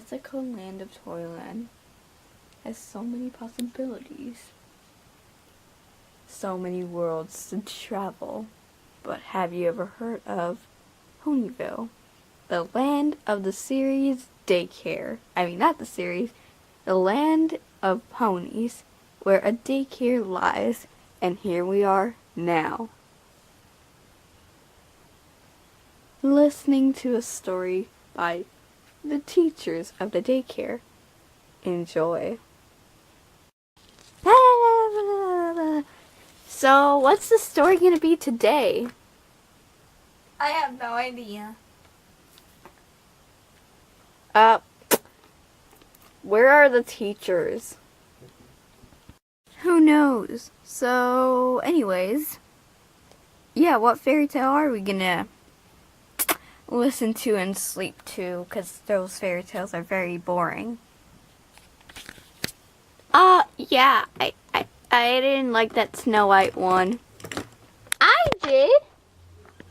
mythical land of Toyland has so many possibilities, so many worlds to travel. But have you ever heard of Ponyville, the land of the series daycare? I mean, not the series, the land of ponies, where a daycare lies, and here we are now, listening to a story by the teachers of the daycare. Enjoy. So, what's the story gonna be today? I have no idea. Where are the teachers? Who knows? So, anyways, yeah, what fairy tale are we gonna listen to and sleep to? Because those fairy tales are very boring. Yeah, I didn't like that Snow White one. I did.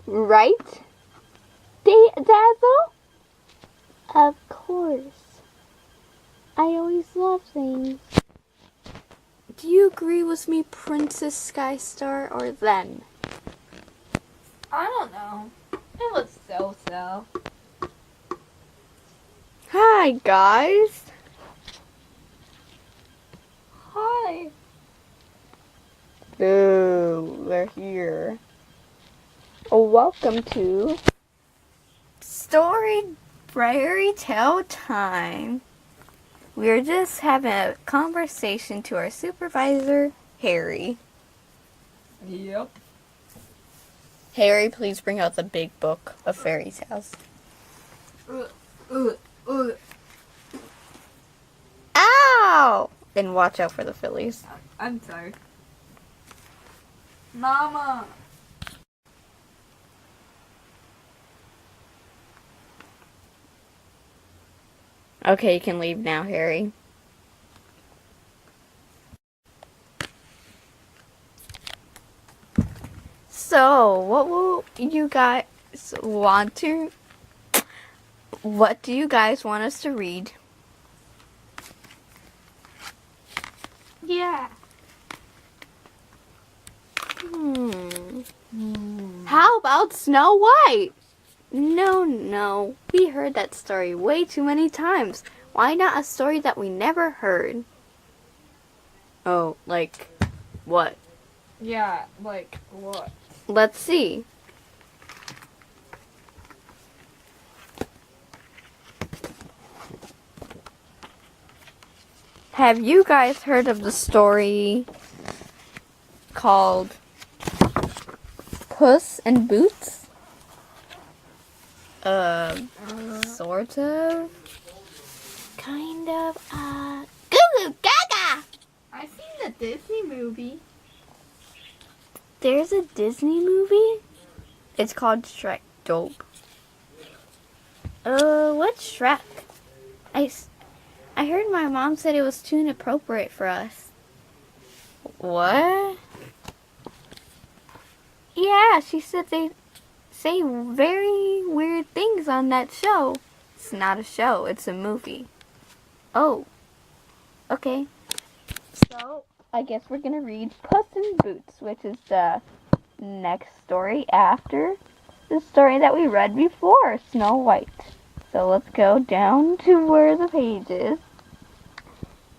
Right? Dazzle? Of course. I always love things. Do you agree with me, Princess Skystar, or them? I don't know. It was so-so. Hi, guys. Hi. Boo, they're here. Welcome to Story Fairy Tale Time. We're just having a conversation to our supervisor, Harry. Yep. Harry, please bring out the big book of fairy tales. Ow! Then watch out for the fillies. I'm sorry. Mama. Okay, you can leave now, Harry. So, what do you guys want us to read? Yeah. How about Snow White? No. We heard that story way too many times. Why not a story that we never heard? Oh, like what? Yeah, like what? Let's see. Have you guys heard of the story called Puss in Boots? Sort of. Kind of. Goo Goo Gaga! I've seen the Disney movie. There's a Disney movie? It's called Shrek. Dope. What's Shrek? I heard my mom said it was too inappropriate for us. What? Yeah, she said they say very weird things on that show. It's not a show, it's a movie. Oh. Okay. So, I guess we're gonna read Puss in Boots, which is the next story after the story that we read before, Snow White. So let's go down to where the page is.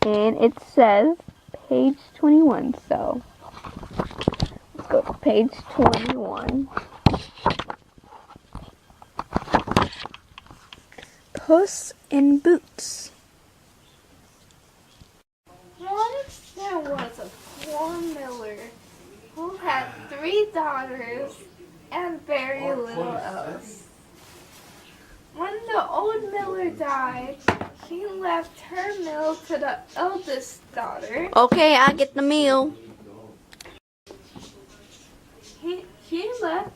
And it says page 21, so let's go to page 21. Puss in Boots. Once there was a poor miller who had 3 daughters and very little else. When the old miller died, he left her mill to the eldest daughter. Okay, I get the meal. He left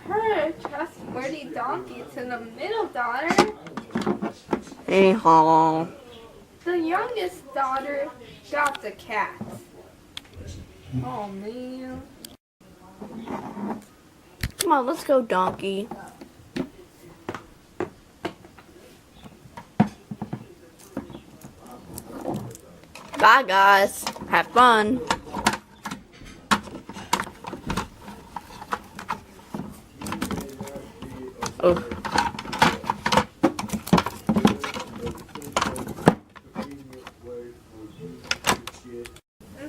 her trustworthy donkey to the middle daughter. Hey-haw. The youngest daughter got the cat. Oh man. Come on, let's go, donkey. Bye, guys. Have fun. Oh.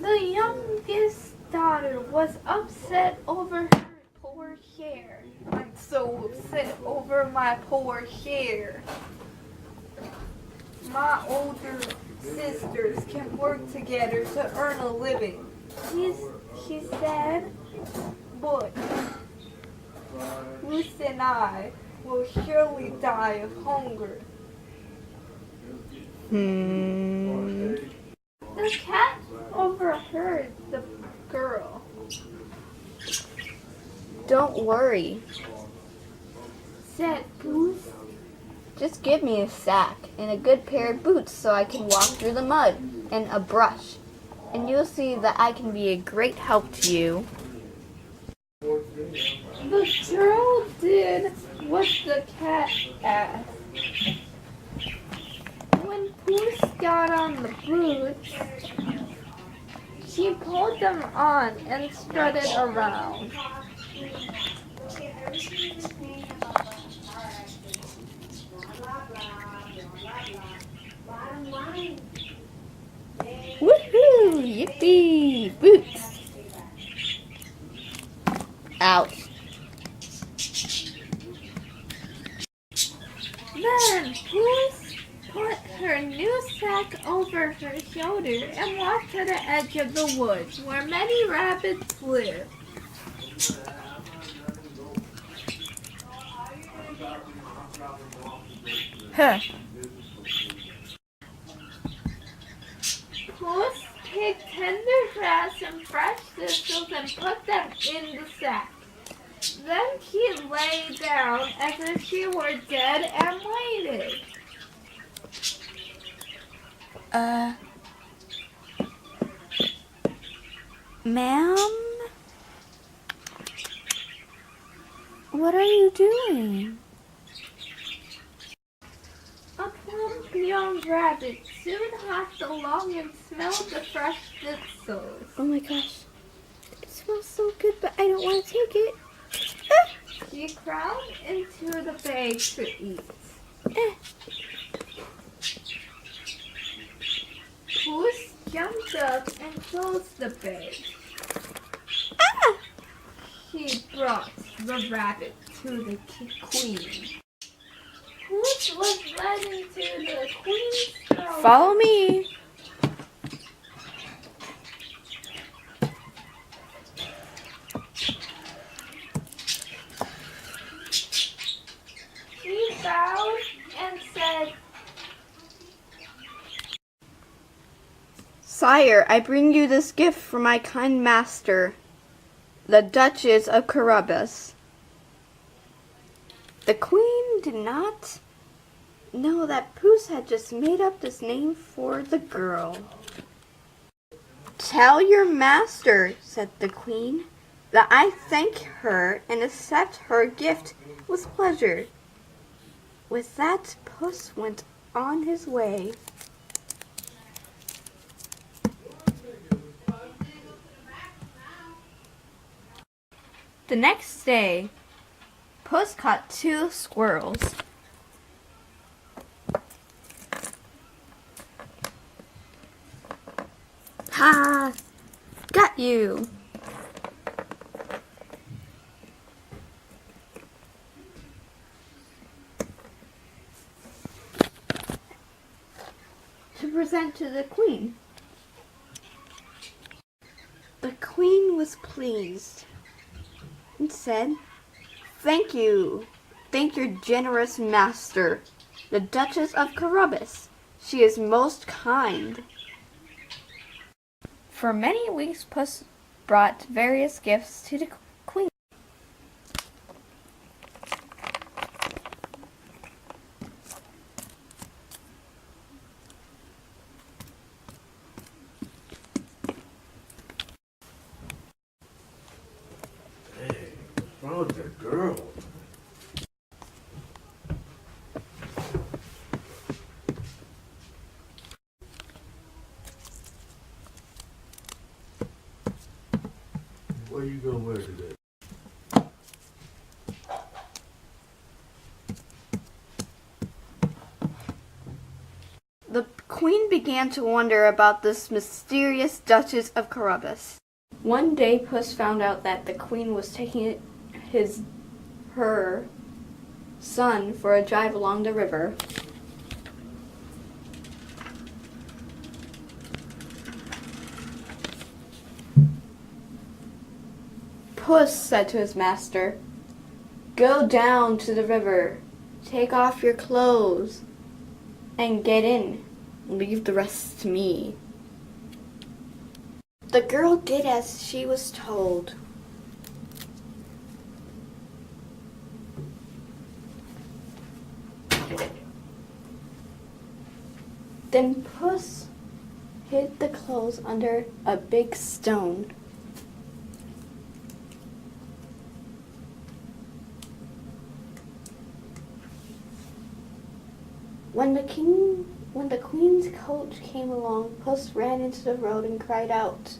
The youngest daughter was upset over her poor hair. I'm so upset over my poor hair. My older sisters can work together to earn a living. She said, but Puss and I will surely die of hunger. The cat overheard the girl. Don't worry. Said Puss. Just give me a sack and a good pair of boots so I can walk through the mud, and a brush, and you'll see that I can be a great help to you. The girl did what the cat asked. When Puss got on the boots, she pulled them on and strutted around. Woohoo! Yippee! Boots! Ouch. Then Puss put her new sack over her shoulder and walked to the edge of the woods where many rabbits live. Huh. Puss picked tender grass and fresh thistles and put them in the sack. Then she lay down as if she were dead and waited. Ma'am? What are you doing? A plump young rabbit soon hopped along and smelled the fresh thistles. Oh my gosh. It smells so good, but I don't want to take it. She crawled into the bag to eat. Puss jumped up and closed the bag. She brought the rabbit to the queen. Puss was led into the queen's throne. Follow me. She bowed and said, Sire, I bring you this gift from my kind master, the Duchess of Carabas. The queen did not know that Puss had just made up this name for the girl. Tell your master, said the queen, that I thank her and accept her gift with pleasure. With that, Puss went on his way. The next day, Puss caught 2 squirrels. Ha! Got you! To present to the queen. The queen was pleased and said, Thank you. Thank your generous master, the Duchess of Carabas. She is most kind. For many weeks, Puss brought various gifts to the queen. Hey, what's wrong with the girl? What are you gonna wear today? The queen began to wonder about this mysterious Duchess of Carabas. One day, Puss found out that the queen was taking her son for a drive along the river. Puss said to his master, "Go down to the river, take off your clothes, and get in. Leave the rest to me." The girl did as she was told. Then Puss hid the clothes under a big stone. When the queen's coach came along, Puss ran into the road and cried out,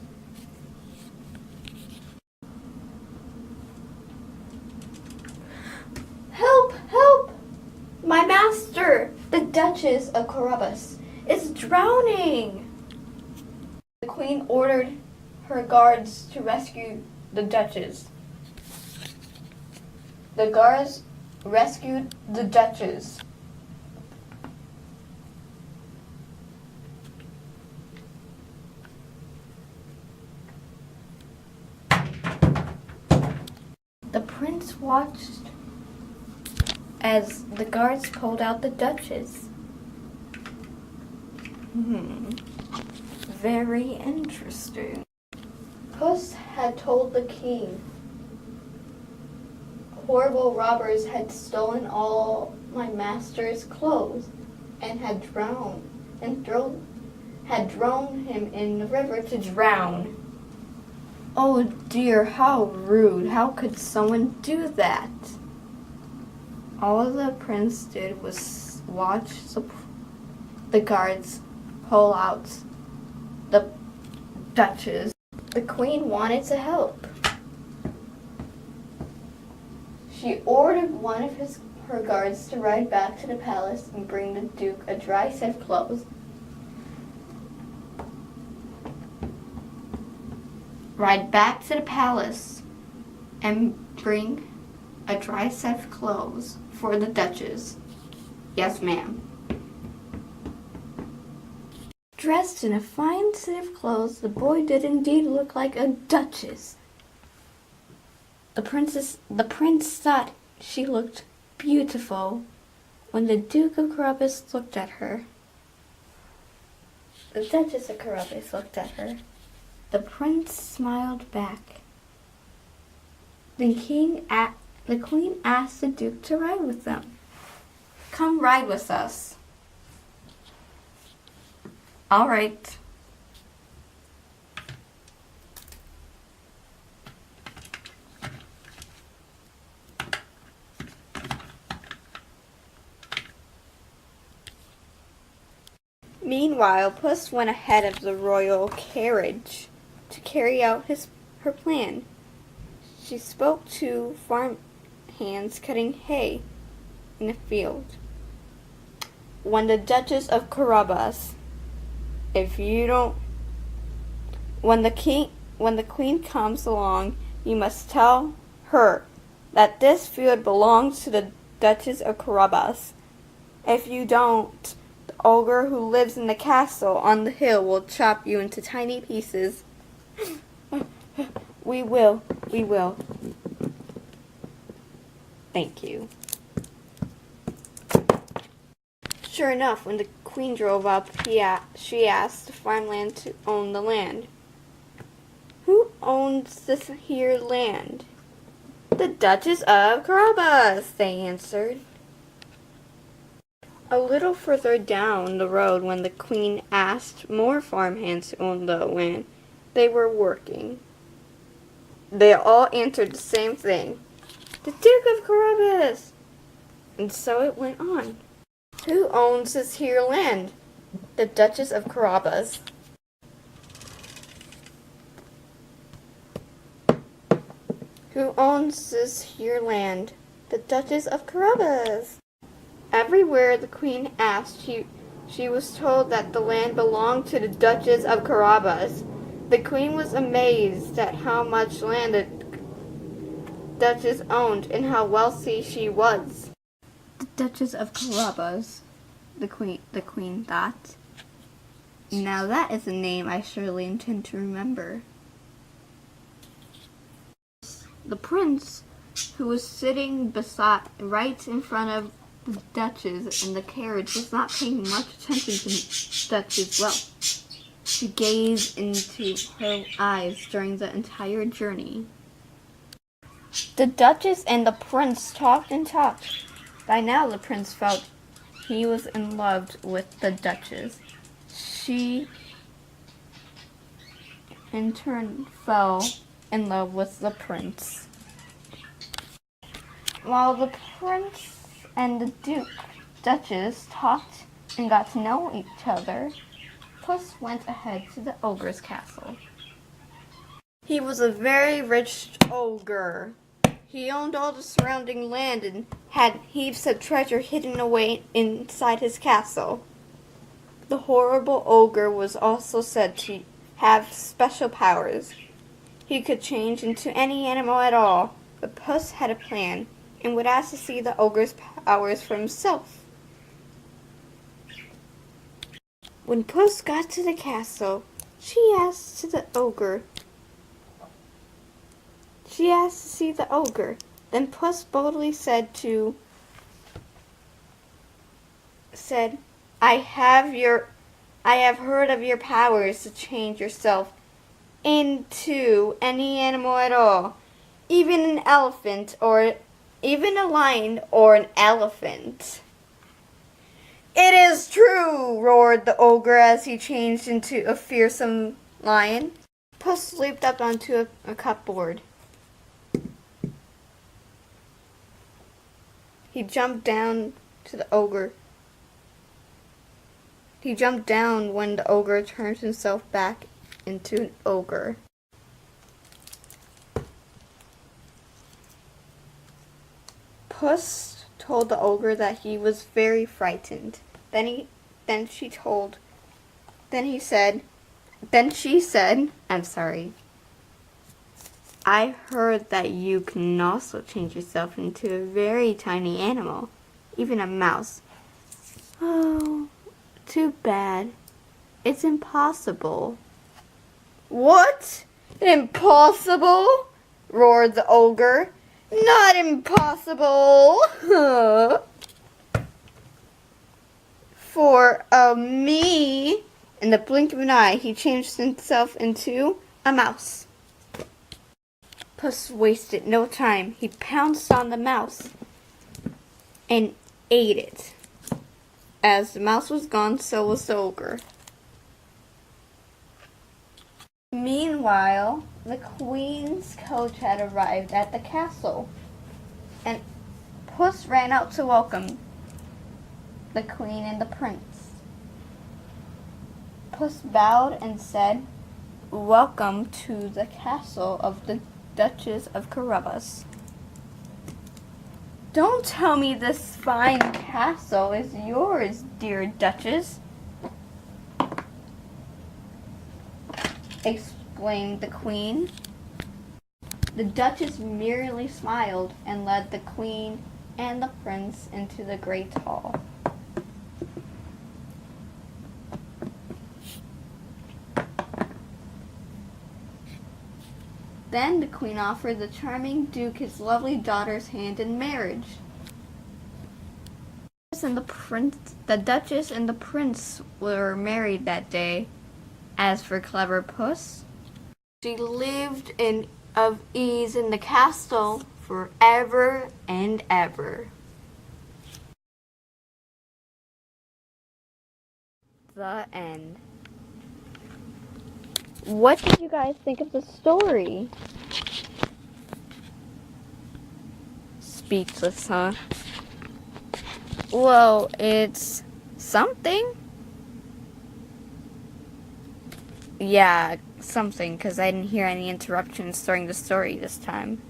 "Help! Help! My master, the Duchess of Carabas, is drowning!" The queen ordered her guards to rescue the Duchess. The guards rescued the Duchess. The prince watched as the guards pulled out the Duchess. Very interesting. Puss had told the king horrible robbers had stolen all my master's clothes and had thrown him in the river to drown. Oh dear, how rude. How could someone do that? All the prince did was watch the guards pull out the Duchess. The queen wanted to help. She ordered one of her guards to ride back to the palace and bring the duke a dry set of clothes. Ride back to the palace and bring a dry set of clothes for the Duchess. Yes, ma'am. Dressed in a fine suit of clothes, the boy did indeed look like a duchess. The prince thought she looked beautiful when the Duke of Carabas looked at her. The Duchess of Carabas looked at her. The prince smiled back. The queen asked the Duke to ride with them. "Come ride with us." "All right." Meanwhile, Puss went ahead of the royal carriage to carry out her plan. She spoke to farm hands cutting hay in a field. When the Duchess of Carabas, when the queen comes along, you must tell her that this field belongs to the Duchess of Carabas. If you don't, the ogre who lives in the castle on the hill will chop you into tiny pieces. We will. Thank you. Sure enough, when the queen drove up, she asked the farmland to own the land. "Who owns this here land?" "The Duchess of Carabas," they answered. A little further down the road, when the queen asked more farmhands to own the land they were working, they all answered the same thing: "The Duke of Carabas." And so it went on. "Who owns this here land?" "The Duchess of Carabas." Who owns this here land? The Duchess of Carabas. Everywhere the queen asked, she was told that the land belonged to the Duchess of Carabas. The queen was amazed at how much land the Duchess owned and how wealthy she was. The Duchess of Carabas, the queen thought. Now that is a name I surely intend to remember. The prince, who was sitting right in front of the Duchess in the carriage, was not paying much attention to the Duchess' wealth. She gazed into her eyes during the entire journey. The Duchess and the prince talked and talked. By now the prince felt he was in love with the Duchess. She, in turn, fell in love with the prince. While the prince and the Duchess talked and got to know each other, Puss went ahead to the ogre's castle. He was a very rich ogre. He owned all the surrounding land and had heaps of treasure hidden away inside his castle. The horrible ogre was also said to have special powers. He could change into any animal at all, but Puss had a plan and would ask to see the ogre's powers for himself. When Puss got to the castle, she asked to see the ogre. Then Puss boldly said, I have heard of your powers to change yourself into any animal at all, even an elephant or even a lion or an elephant. It is true, roared the ogre as he changed into a fearsome lion. Puss leaped up onto a cupboard. He jumped down when the ogre turned himself back into an ogre. Puss told the ogre that he was very frightened. Then she said, I'm sorry. I heard that you can also change yourself into a very tiny animal, even a mouse. Oh, too bad. It's impossible. What? Impossible? Roared the ogre. Not impossible. For me, in the blink of an eye, he changed himself into a mouse. Puss wasted no time. He pounced on the mouse and ate it. As the mouse was gone, so was the ogre. Meanwhile, the queen's coach had arrived at the castle, and Puss ran out to welcome the queen and the prince. Puss bowed and said, Welcome to the castle of the Duchess of Carabas. Don't tell me this fine castle is yours, dear Duchess, exclaimed the queen. The Duchess merely smiled and led the queen and the prince into the great hall. Then the queen offered the charming duke his lovely daughter's hand in marriage. The Duchess and the prince were married that day. As for clever Puss, she lived of ease in the castle forever and ever. The end. What did you guys think of the story? Speechless, huh? Well, it's something. Yeah, something, because I didn't hear any interruptions during the story this time.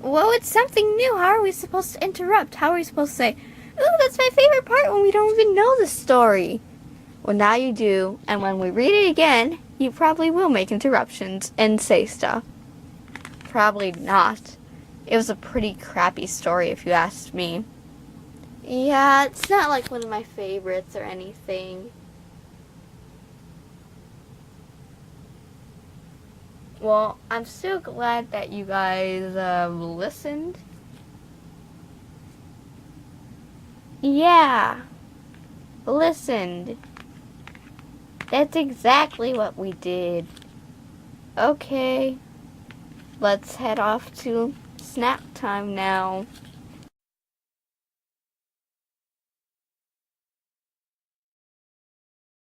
Well, it's something new. How are we supposed to interrupt? How are we supposed to say, ooh, that's my favorite part when we don't even know the story? Well, now you do, and when we read it again, you probably will make interruptions and say stuff. Probably not. It was a pretty crappy story if you asked me. Yeah, it's not like one of my favorites or anything. Well, I'm so glad that you guys listened. Yeah, listened. That's exactly what we did. Okay, let's head off to snack time now.